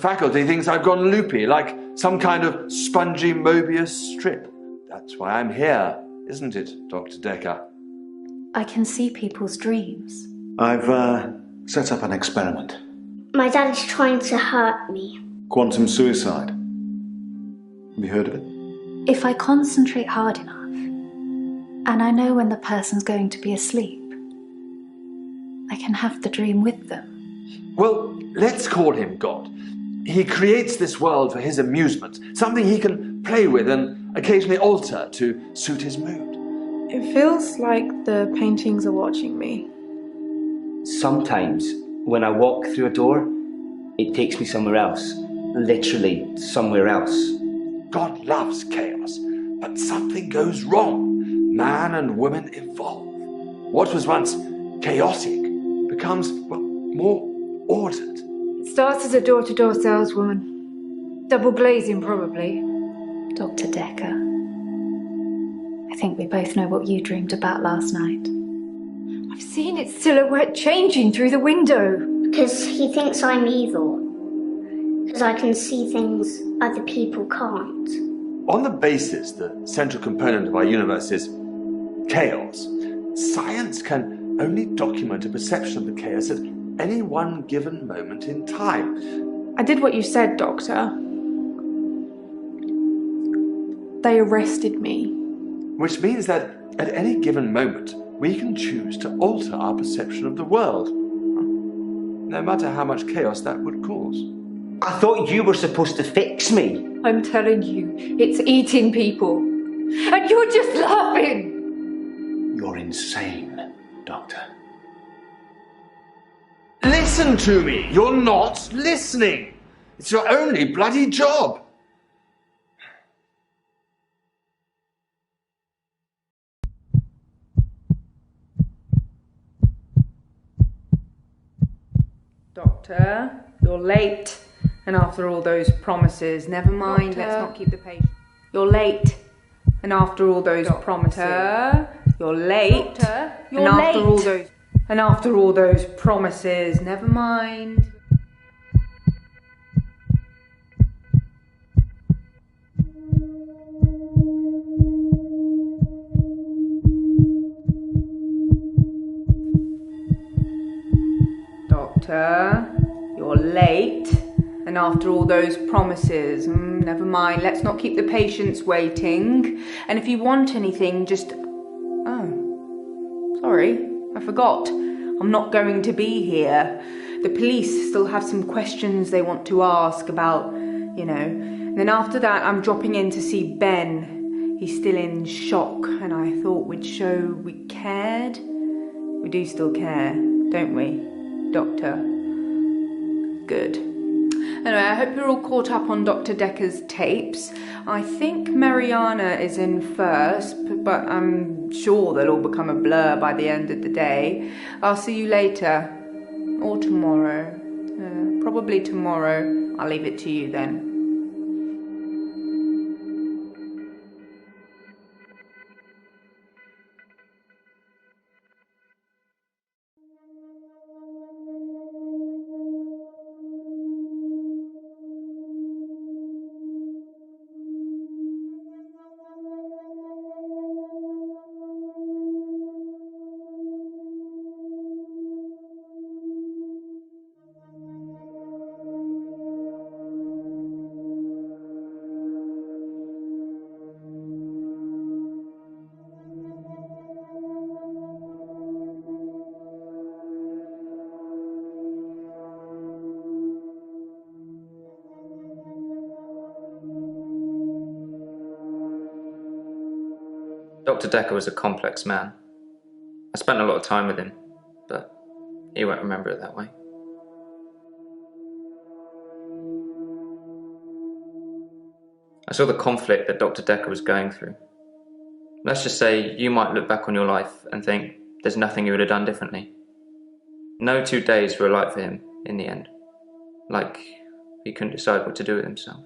faculty thinks I've gone loopy, like some kind of spongy Mobius strip. That's why I'm here, isn't it, Dr. Decker? I can see people's dreams. I've set up an experiment. My dad is trying to hurt me. Quantum suicide. Have you heard of it? If I concentrate hard enough, and I know when the person's going to be asleep, I can have the dream with them. Well, let's call him God. He creates this world for his amusement, something he can play with and occasionally alter to suit his mood. It feels like the paintings are watching me. Sometimes, when I walk through a door, it takes me somewhere else. Literally, somewhere else. God loves chaos, but something goes wrong. Man and woman evolve. What was once chaotic becomes, well, more ordered. It starts as a door-to-door saleswoman. Double glazing, probably. Dr. Decker, I think we both know what you dreamed about last night. I've seen its silhouette changing through the window. Because he thinks I'm evil. Because I can see things other people can't. On the basis the central component of our universe is chaos, science can only document a perception of the chaos at any one given moment in time. I did what you said, Doctor. They arrested me. Which means that at any given moment, we can choose to alter our perception of the world, no matter how much chaos that would cause. I thought you were supposed to fix me. I'm telling you, it's eating people. And you're just laughing. You're insane, Doctor. Listen to me! You're not listening! It's your only bloody job! Doctor, you're late. And after all those promises, never mind, Doctor. let's not keep the patient. You're late. And after all those promises, you're late. Doctor, you're and after late. all those promises, never mind. Doctor, you're late. And after all those promises, never mind, let's not keep the patients waiting. And if you want anything, just... Oh, sorry, I forgot. I'm not going to be here. The police still have some questions they want to ask about, you know. And then after that, I'm dropping in to see Ben. He's still in shock, and I thought we'd show we cared. We do still care, don't we, Doctor? Good. Anyway, I hope you're all caught up on Dr. Decker's tapes. I think Mariana is in first, but I'm sure they'll all become a blur by the end of the day. I'll see you later. Or tomorrow. Probably tomorrow. I'll leave it to you then. Dr. Decker was a complex man. I spent a lot of time with him, but he won't remember it that way. I saw the conflict that Dr. Decker was going through. Let's just say you might look back on your life and think there's nothing you would have done differently. No 2 days were alike for him in the end. Like he couldn't decide what to do with himself.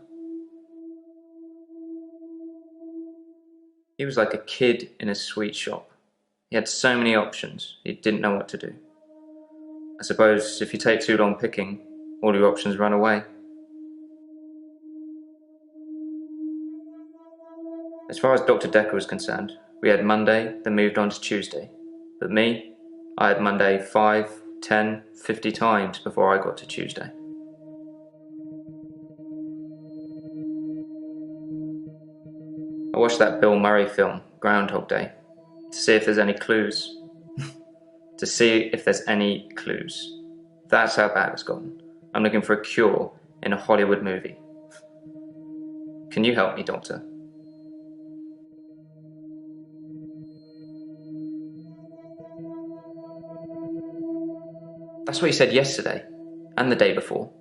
He was like a kid in a sweet shop. He had so many options, he didn't know what to do. I suppose if you take too long picking, all your options run away. As far as Dr. Decker was concerned, we had Monday, then moved on to Tuesday. But me, I had Monday 5, 10, 50 times before I got to Tuesday. I watched that Bill Murray film, Groundhog Day, to see if there's any clues. To see if there's any clues. That's how bad it's gotten. I'm looking for a cure in a Hollywood movie. Can you help me, Doctor? That's what you said yesterday, and the day before.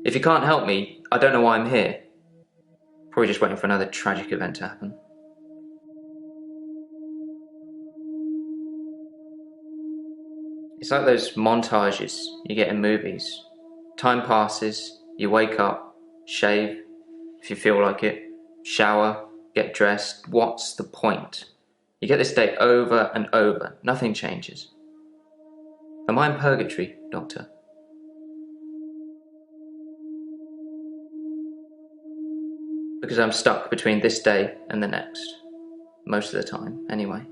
If you can't help me, I don't know why I'm here. Probably just waiting for another tragic event to happen. It's like those montages you get in movies. Time passes, you wake up, shave, if you feel like it, shower, get dressed. What's the point? You get this day over and over, nothing changes. Am I in purgatory, Doctor? Because I'm stuck between this day and the next. Most of the time, anyway.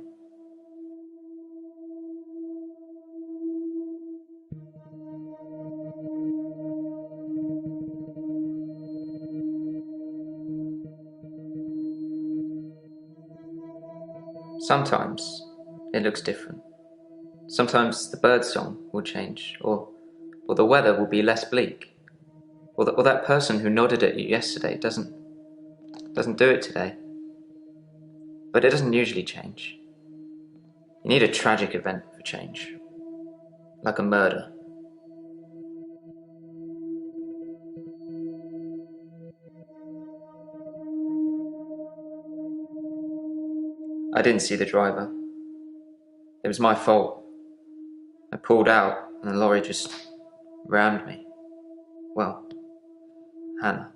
Sometimes it looks different. Sometimes the birdsong will change, or the weather will be less bleak, or that person who nodded at you yesterday doesn't do it today. But it doesn't usually change. You need a tragic event for change, like a murder. I didn't see the driver. It was my fault. I pulled out and the lorry just rammed me. Well, Hannah.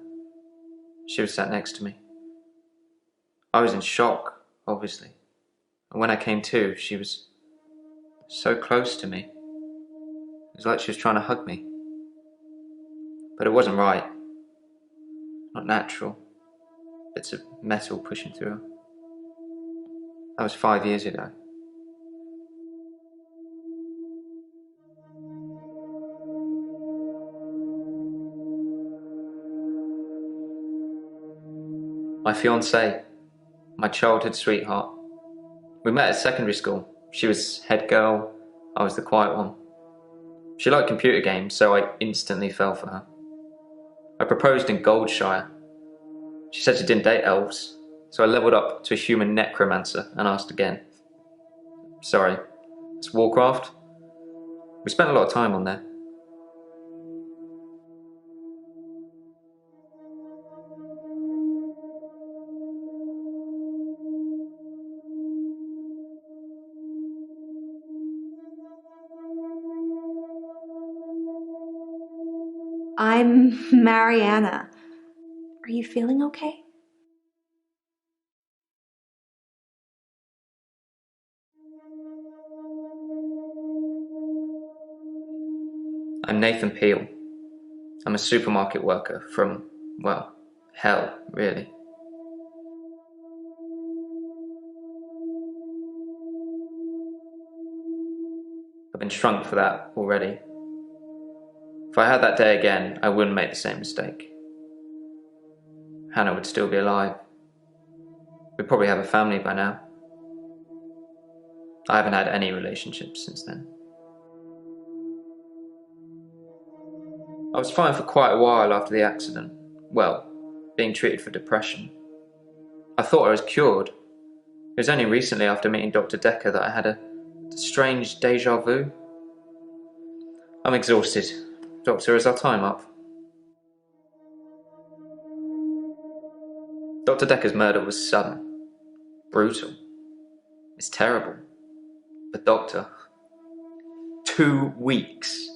She was sat next to me. I was in shock, obviously. And when I came to, she was so close to me. It was like she was trying to hug me. But it wasn't right. Not natural. Bits of metal pushing through her. That was 5 years ago. My fiancée, my childhood sweetheart. We met at secondary school. She was head girl, I was the quiet one. She liked computer games, so I instantly fell for her. I proposed in Goldshire. She said she didn't date elves, so I leveled up to a human necromancer and asked again. Sorry, it's Warcraft? We spent a lot of time on there. I'm Mariana. Are you feeling okay? I'm Nathan Peel. I'm a supermarket worker from, well, hell, really. I've been shrunk for that already. If I had that day again, I wouldn't make the same mistake. Hannah would still be alive. We'd probably have a family by now. I haven't had any relationships since then. I was fine for quite a while after the accident. Well, being treated for depression. I thought I was cured. It was only recently after meeting Dr. Decker that I had a strange déjà vu. I'm exhausted. Doctor, is our time up? Dr. Decker's murder was sudden. Brutal. It's terrible. But Doctor, 2 weeks.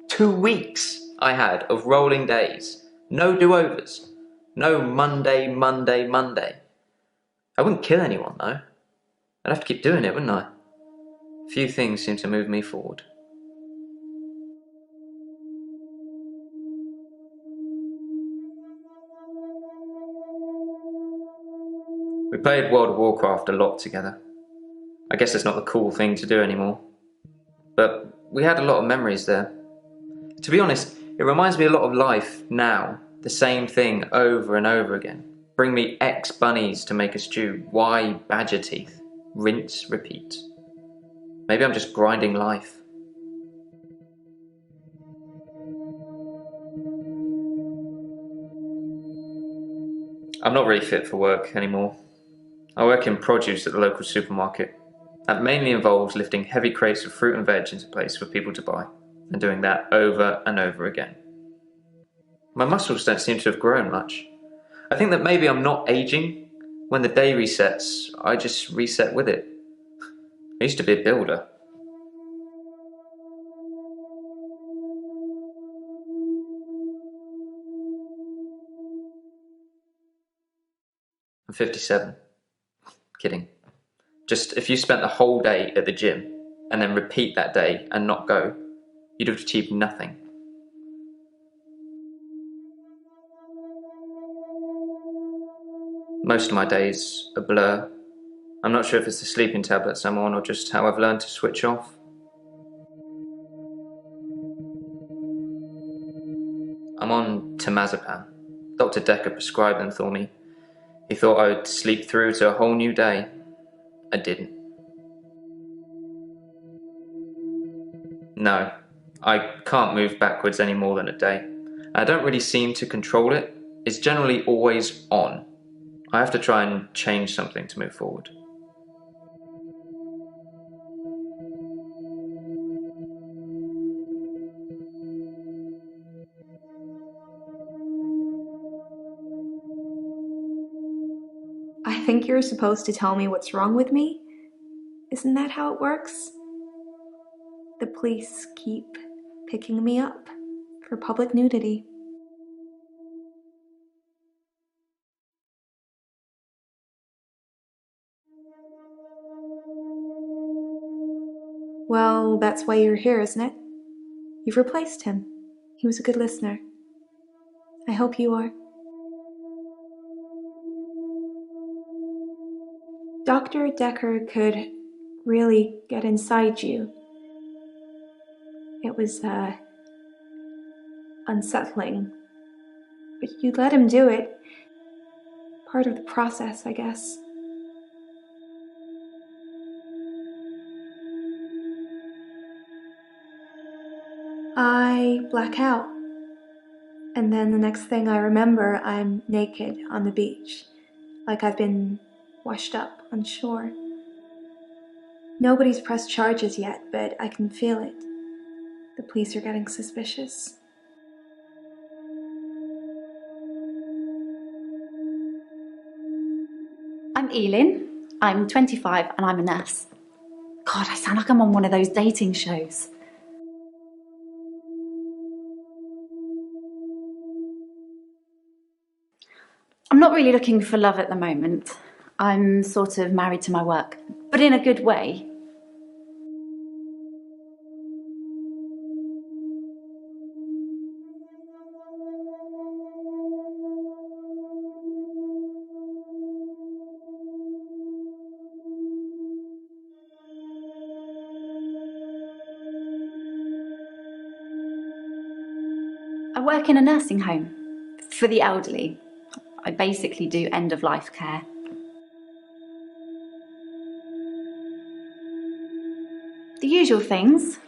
2 weeks I had of rolling days. No do-overs. No Monday, Monday, Monday. I wouldn't kill anyone, though. I'd have to keep doing it, wouldn't I? Few things seem to move me forward. We played World of Warcraft a lot together. I guess it's not the cool thing to do anymore. But we had a lot of memories there. To be honest, it reminds me a lot of life now. The same thing over and over again. Bring me X bunnies to make a stew. Y badger teeth. Rinse, repeat. Maybe I'm just grinding life. I'm not really fit for work anymore. I work in produce at the local supermarket. That mainly involves lifting heavy crates of fruit and veg into place for people to buy, and doing that over and over again. My muscles don't seem to have grown much. I think that maybe I'm not aging. When the day resets, I just reset with it. I used to be a builder. I'm 57. Kidding. Just if you spent the whole day at the gym and then repeat that day and not go, you'd have achieved nothing. Most of my days a blur. I'm not sure if it's the sleeping tablets I'm on or just how I've learned to switch off. I'm on temazepam. Dr. Decker prescribed them for me. He thought I would sleep through to a whole new day. I didn't. No, I can't move backwards any more than a day. I don't really seem to control it. It's generally always on. I have to try and change something to move forward. I think you're supposed to tell me what's wrong with me? Isn't that how it works? The police keep picking me up for public nudity. Well, that's why you're here, isn't it? You've replaced him. He was a good listener. I hope you are. Dr. Decker could really get inside you. It was, unsettling. But you let him do it. Part of the process, I guess. I black out. And then the next thing I remember, I'm naked on the beach, like I've been washed up on shore. Nobody's pressed charges yet, but I can feel it. The police are getting suspicious. I'm Elin. I'm 25 and I'm a nurse. God, I sound like I'm on one of those dating shows. I'm not really looking for love at the moment. I'm sort of married to my work, but in a good way. I work in a nursing home for the elderly. I basically do end-of-life care. The usual things.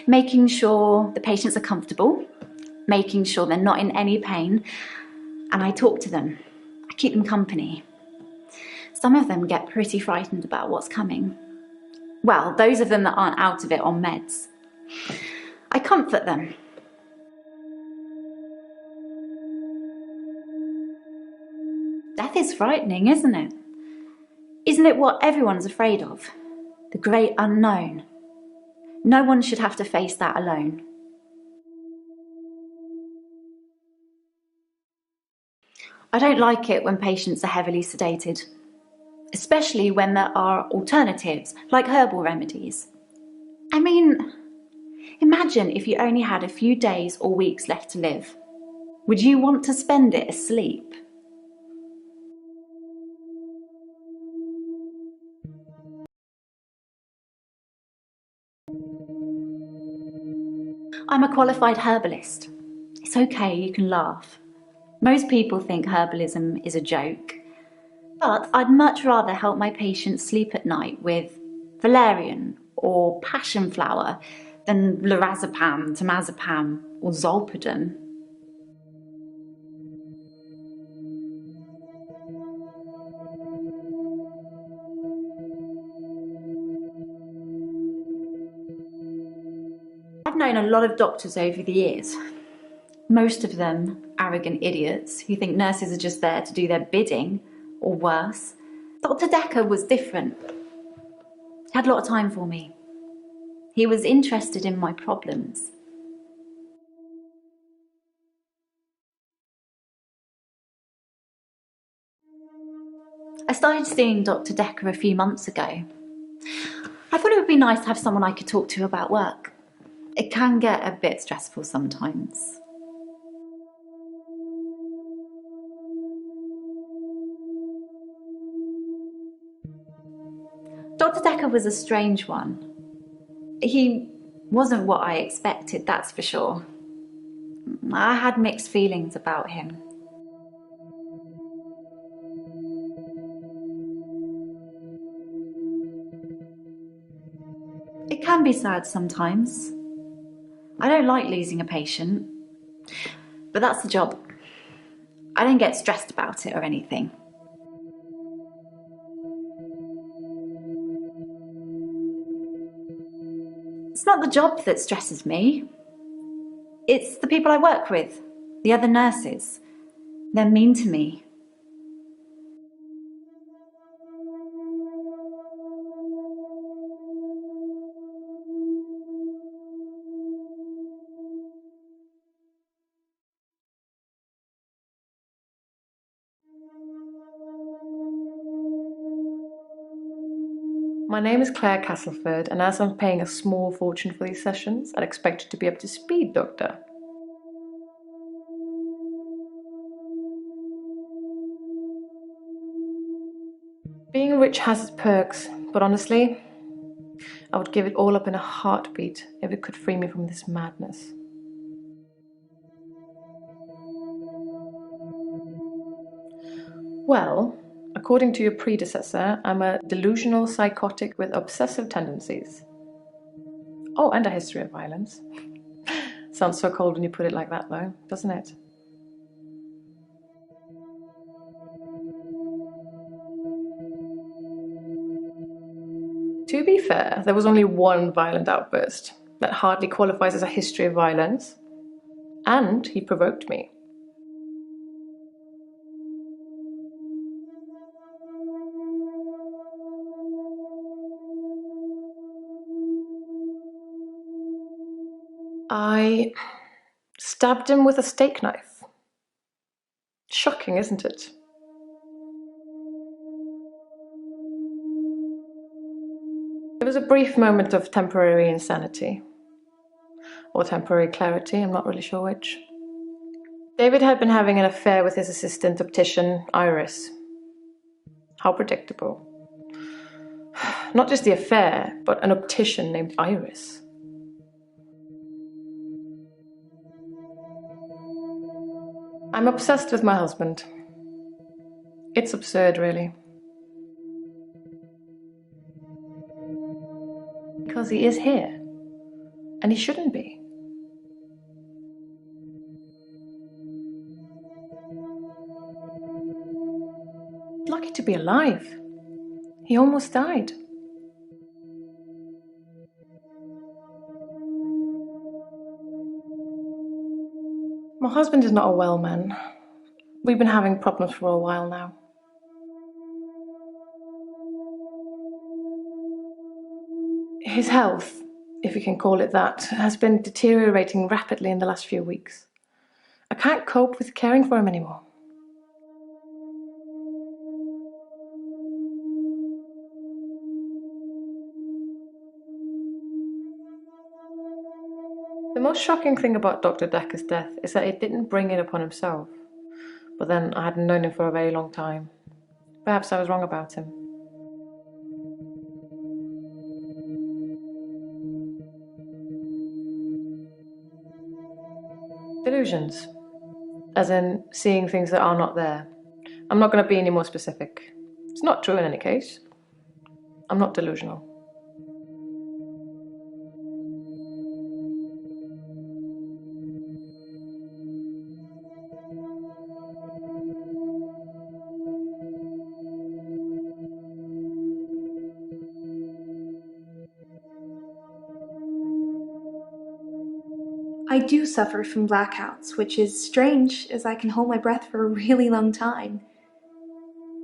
Making sure the patients are comfortable, making sure they're not in any pain, and I talk to them. I keep them company. Some of them get pretty frightened about what's coming. Well, those of them that aren't out of it on meds. I comfort them. Death is frightening, isn't it? Isn't it what everyone's afraid of? The great unknown. No one should have to face that alone. I don't like it when patients are heavily sedated, especially when there are alternatives, like herbal remedies. I mean, imagine if you only had a few days or weeks left to live. Would you want to spend it asleep? I'm a qualified herbalist. It's okay, you can laugh. Most people think herbalism is a joke. But I'd much rather help my patients sleep at night with valerian or passion flower than lorazepam, temazepam or zolpidem. I've known a lot of doctors over the years. Most of them arrogant idiots who think nurses are just there to do their bidding, or worse. Dr. Decker was different. He had a lot of time for me. He was interested in my problems. I started seeing Dr. Decker a few months ago. I thought it would be nice to have someone I could talk to about work. It can get a bit stressful sometimes. Dr. Decker was a strange one. He wasn't what I expected, that's for sure. I had mixed feelings about him. It can be sad sometimes. I don't like losing a patient, but that's the job. I don't get stressed about it or anything. It's not the job that stresses me. It's the people I work with, the other nurses. They're mean to me. My name is Claire Castleford, and as I'm paying a small fortune for these sessions, I'd expect you to be up to speed, Doctor. Being rich has its perks, but honestly, I would give it all up in a heartbeat if it could free me from this madness. Well, according to your predecessor, I'm a delusional psychotic with obsessive tendencies. Oh, and a history of violence. Sounds so cold when you put it like that, though, doesn't it? To be fair, there was only one violent outburst that hardly qualifies as a history of violence, and he provoked me. I stabbed him with a steak knife. Shocking, isn't it? It was a brief moment of temporary insanity. Or temporary clarity, I'm not really sure which. David had been having an affair with his assistant optician, Iris. How predictable. Not just the affair, but an optician named Iris. I'm obsessed with my husband. It's absurd, really. Because he is here. And he shouldn't be. Lucky to be alive. He almost died. My husband is not a well man. We've been having problems for a while now. His health, if you can call it that, has been deteriorating rapidly in the last few weeks. I can't cope with caring for him anymore. The most shocking thing about Dr. Decker's death is that he didn't bring it upon himself. But then I hadn't known him for a very long time. Perhaps I was wrong about him. Delusions. As in seeing things that are not there. I'm not going to be any more specific. It's not true in any case. I'm not delusional. I do suffer from blackouts, which is strange as I can hold my breath for a really long time.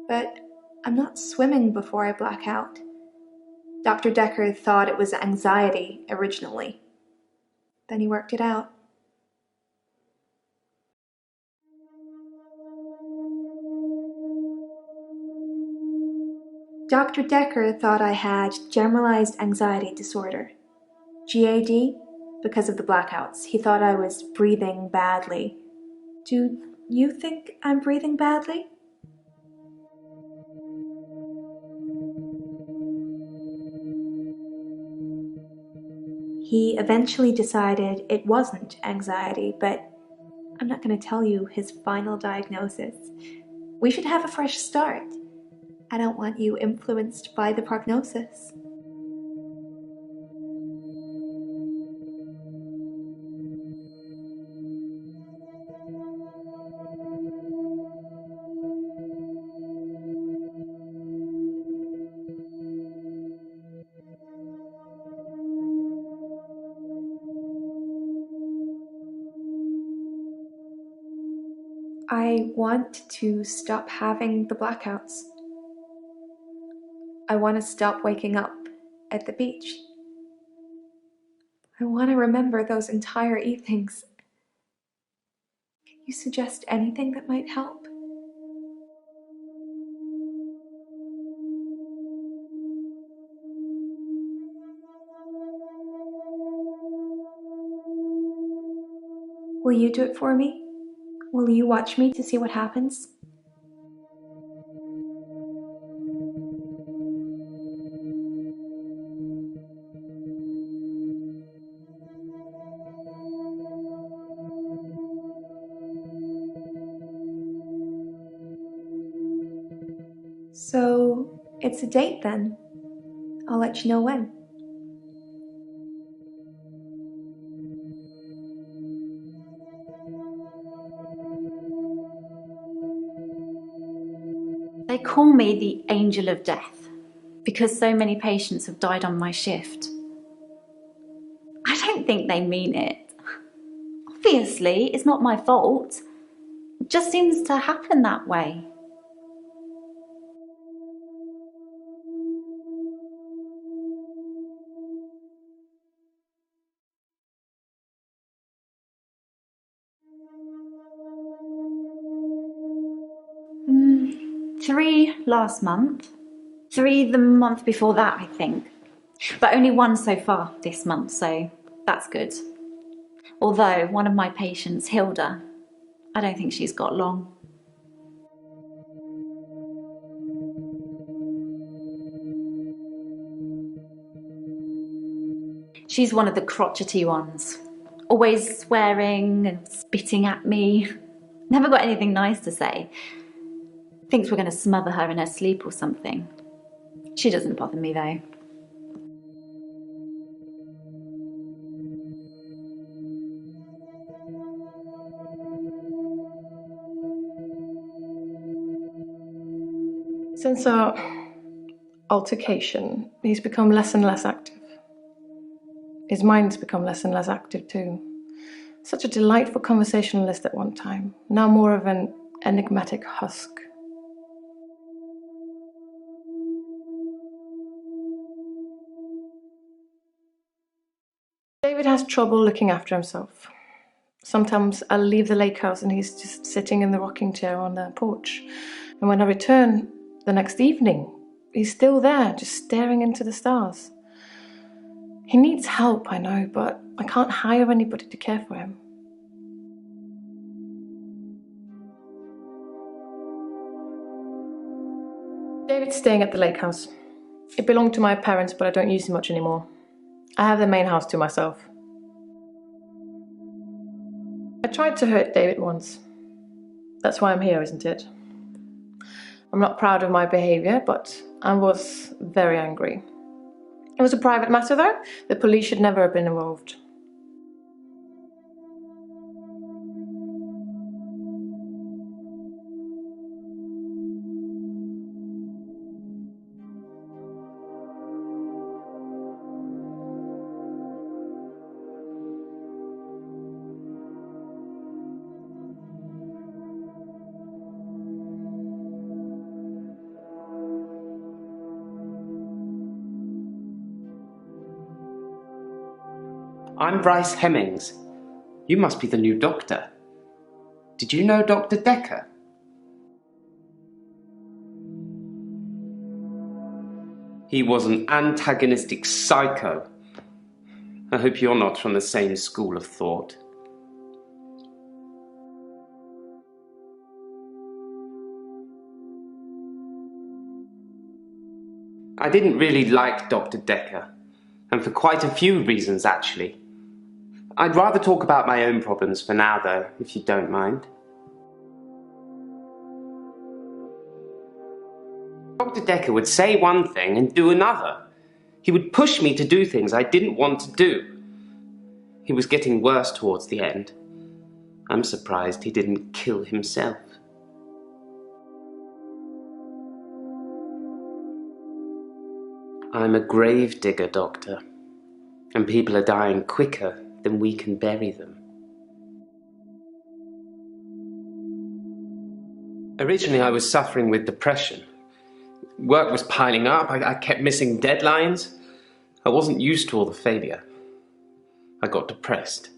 But I'm not swimming before I black out. Dr. Decker thought it was anxiety originally. Then he worked it out. Dr. Decker thought I had generalized anxiety disorder, GAD, because of the blackouts. He thought I was breathing badly. Do you think I'm breathing badly? He eventually decided it wasn't anxiety, but I'm not going to tell you his final diagnosis. We should have a fresh start. I don't want you influenced by the prognosis. I want to stop having the blackouts. I want to stop waking up at the beach. I want to remember those entire evenings. Can you suggest anything that might help? Will you do it for me? Will you watch me to see what happens? So, it's a date then. I'll let you know when. They call me the Angel of Death because so many patients have died on my shift. I don't think they mean it. Obviously, it's not my fault. It just seems to happen that way. Three last month. 3 the month before that, I think. But only 1 so far this month, so that's good. Although one of my patients, Hilda, I don't think she's got long. She's one of the crotchety ones. Always swearing and spitting at me. Never got anything nice to say. Thinks we're going to smother her in her sleep or something. She doesn't bother me though. Since our altercation, he's become less and less active. His mind's become less and less active too. Such a delightful conversationalist at one time, now more of an enigmatic husk. David has trouble looking after himself. Sometimes I'll leave the lake house and he's just sitting in the rocking chair on the porch. And when I return the next evening, he's still there, just staring into the stars. He needs help, I know, but I can't hire anybody to care for him. David's staying at the lake house. It belonged to my parents, but I don't use it much anymore. I have the main house to myself. I tried to hurt David once. That's why I'm here, isn't it? I'm not proud of my behaviour, but I was very angry. It was a private matter, though. The police should never have been involved. I'm Bryce Hemmings. You must be the new doctor. Did you know Dr. Decker? He was an antagonistic psycho. I hope you're not from the same school of thought. I didn't really like Dr. Decker, and for quite a few reasons, actually. I'd rather talk about my own problems for now, though, if you don't mind. Dr. Decker would say one thing and do another. He would push me to do things I didn't want to do. He was getting worse towards the end. I'm surprised he didn't kill himself. I'm a grave digger, Doctor, and people are dying quicker than we can bury them. Originally, I was suffering with depression. Work was piling up, I kept missing deadlines. I wasn't used to all the failure. I got depressed.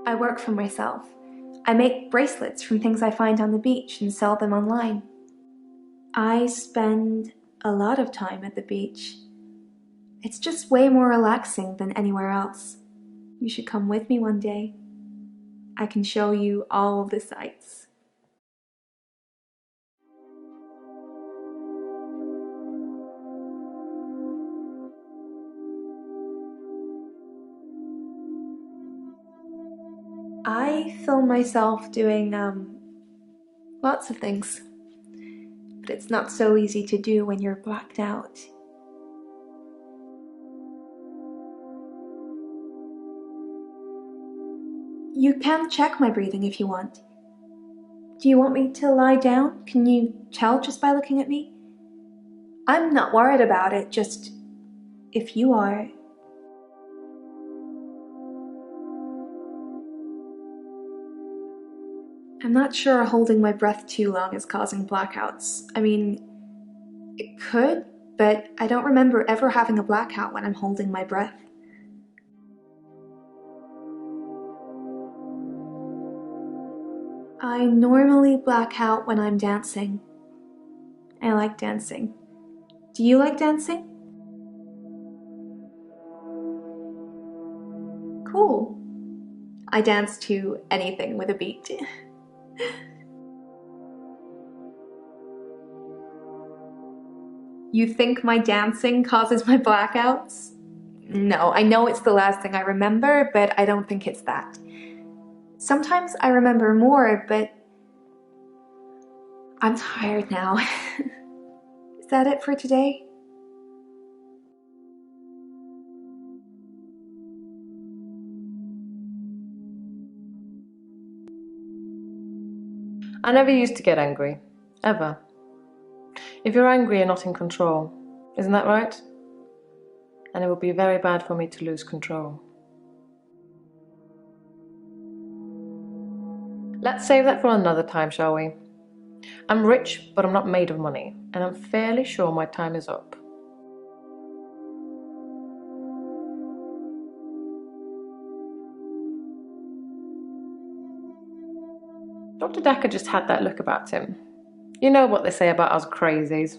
I work for myself. I make bracelets from things I find on the beach and sell them online. I spend a lot of time at the beach. It's just way more relaxing than anywhere else. You should come with me one day. I can show you all the sights. I film myself doing lots of things, but it's not so easy to do when you're blacked out. You can check my breathing if you want. Do you want me to lie down? Can you tell just by looking at me? I'm not worried about it, just if you are. I'm not sure holding my breath too long is causing blackouts. I mean, it could, but I don't remember ever having a blackout when I'm holding my breath. I normally black out when I'm dancing. I like dancing. Do you like dancing? Cool. I dance to anything with a beat. You think my dancing causes my blackouts? No, I know it's the last thing I remember, but I don't think it's that. Sometimes I remember more, but I'm tired now. Is that it for today? I never used to get angry. Ever. If you're angry, you're not in control. Isn't that right? And it would be very bad for me to lose control. Let's save that for another time, shall we? I'm rich, but I'm not made of money, and I'm fairly sure my time is up. Dr. Decker just had that look about him. You know what they say about us crazies.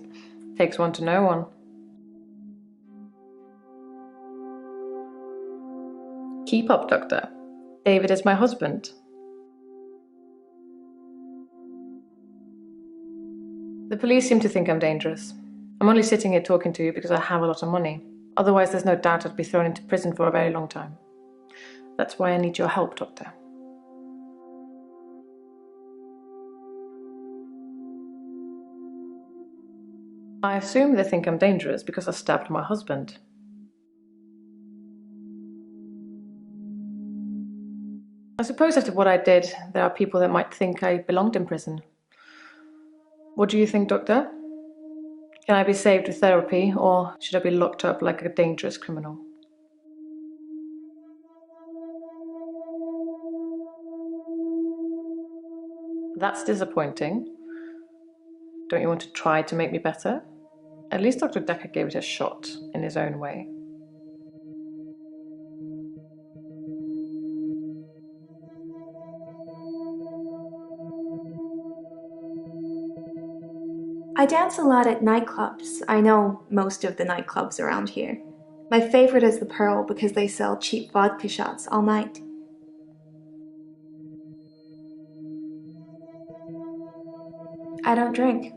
Takes one to know one. Keep up, Doctor. David is my husband. The police seem to think I'm dangerous. I'm only sitting here talking to you because I have a lot of money. Otherwise, there's no doubt I'd be thrown into prison for a very long time. That's why I need your help, Doctor. I assume they think I'm dangerous because I stabbed my husband. I suppose after what I did, there are people that might think I belonged in prison. What do you think, Doctor? Can I be saved with therapy, or should I be locked up like a dangerous criminal? That's disappointing. Don't you want to try to make me better? At least Dr. Decker gave it a shot in his own way. I dance a lot at nightclubs. I know most of the nightclubs around here. My favorite is the Pearl because they sell cheap vodka shots all night. I don't drink.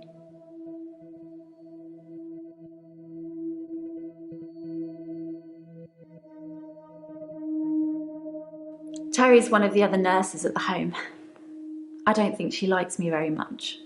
Terry's one of the other nurses at the home. I don't think she likes me very much.